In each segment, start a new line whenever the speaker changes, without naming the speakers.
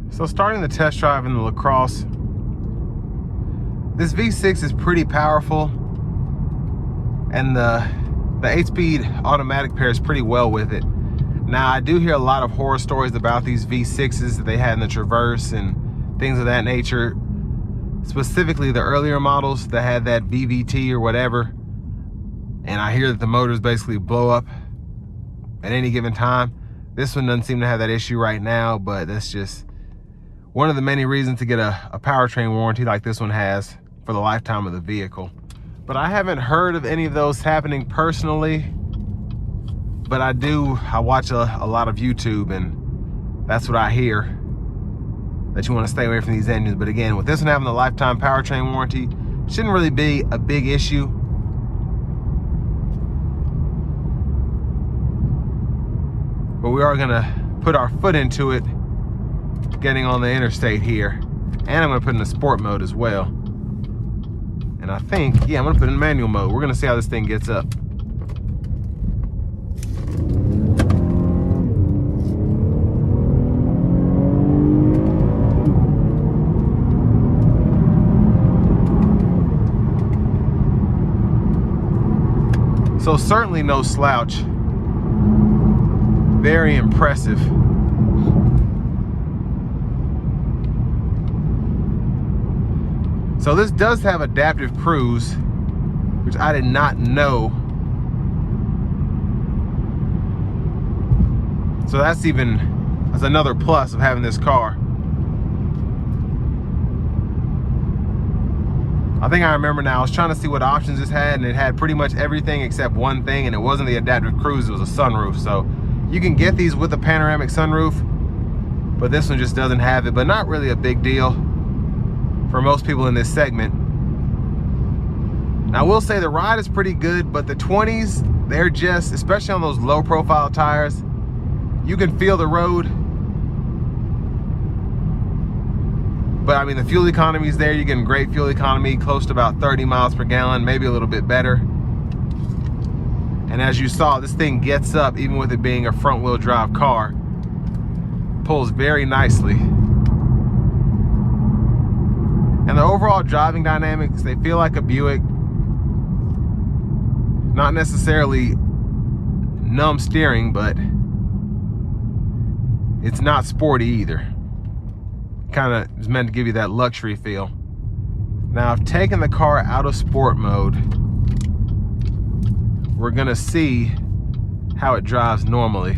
So starting the test drive in the LaCrosse, this V6 is pretty powerful, and the 8-speed automatic pairs pretty well with it. Now, I do hear a lot of horror stories about these V6s that they had in the Traverse and things of that nature, specifically the earlier models that had that VVT or whatever. And I hear that the motors basically blow up at any given time. This one doesn't seem to have that issue right now, but that's just one of the many reasons to get a powertrain warranty like this one has for the lifetime of the vehicle. But I haven't heard of any of those happening personally, but I watch a lot of YouTube, and that's what I hear, that you want to stay away from these engines. But again, with this one having the lifetime powertrain warranty, shouldn't really be a big issue. But we are gonna put our foot into it getting on the interstate here. And I'm gonna put it in the sport mode as well. And I think, yeah, I'm gonna put it in manual mode. We're gonna see how this thing gets up. So certainly no slouch. Very impressive. So this does have adaptive cruise, which I did not know. So that's another plus of having this car. I think I remember now, I was trying to see what options this had, and it had pretty much everything except one thing, and it wasn't the adaptive cruise, it was a sunroof. So you can get these with a panoramic sunroof, but this one just doesn't have it, but not really a big deal for most people in this segment. Now, I will say the ride is pretty good, but the 20s, they're just, especially on those low profile tires, you can feel the road. But I mean, the fuel economy is there. You're getting great fuel economy, close to about 30 miles per gallon, maybe a little bit better. And as you saw, this thing gets up, even with it being a front wheel drive car. Pulls very nicely. And the overall driving dynamics, they feel like a Buick. Not necessarily numb steering, but it's not sporty either. Kind of is meant to give you that luxury feel. Now, I've taken the car out of sport mode. We're gonna see how it drives normally.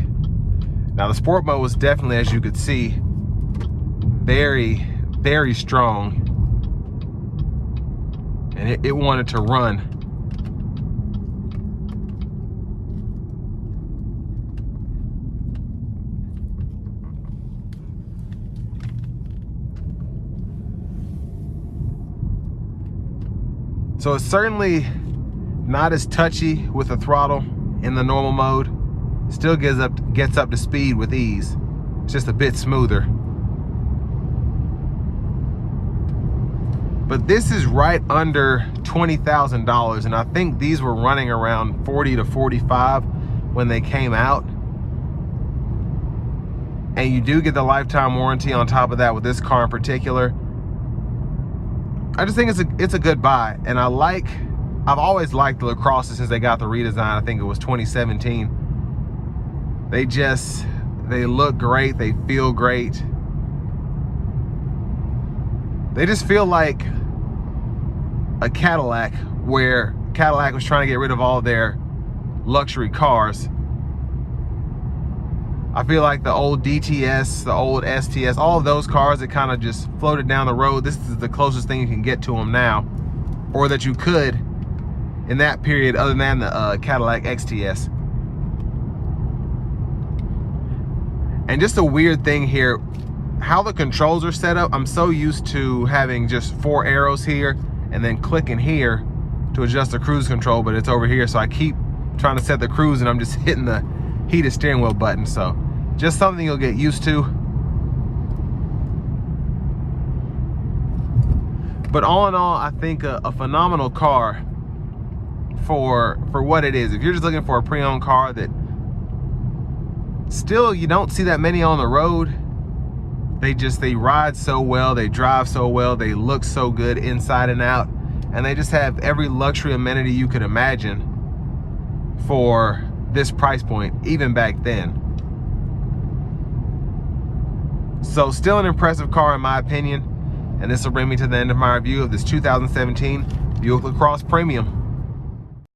Now, the sport mode was definitely, as you could see, very, very strong. And it wanted to run. So it's certainly not as touchy with the throttle in the normal mode. Still gets up to speed with ease. It's just a bit smoother. But this is right under $20,000, and I think these were running around 40 to 45 when they came out. And you do get the lifetime warranty on top of that with this car in particular. I just think it's a good buy, and I've always liked the LaCrosse since they got the redesign. I think it was 2017. They look great, they feel great. They just feel like a Cadillac, where Cadillac was trying to get rid of all their luxury cars. I feel like the old DTS, the old STS, all of those cars that kind of just floated down the road, this is the closest thing you can get to them now, or that you could in that period, other than the Cadillac XTS. And just a weird thing here, how the controls are set up. I'm so used to having just 4 arrows here and then clicking here to adjust the cruise control, but it's over here, so I keep trying to set the cruise and I'm just hitting the heated steering wheel button. So just something you'll get used to. But all in all, I think a phenomenal car for what it is. If you're just looking for a pre-owned car that still you don't see that many on the road, They ride so well, they drive so well, they look so good inside and out, and they just have every luxury amenity you could imagine for this price point, even back then. So still an impressive car in my opinion, and this will bring me to the end of my review of this 2017 Buick LaCrosse Premium.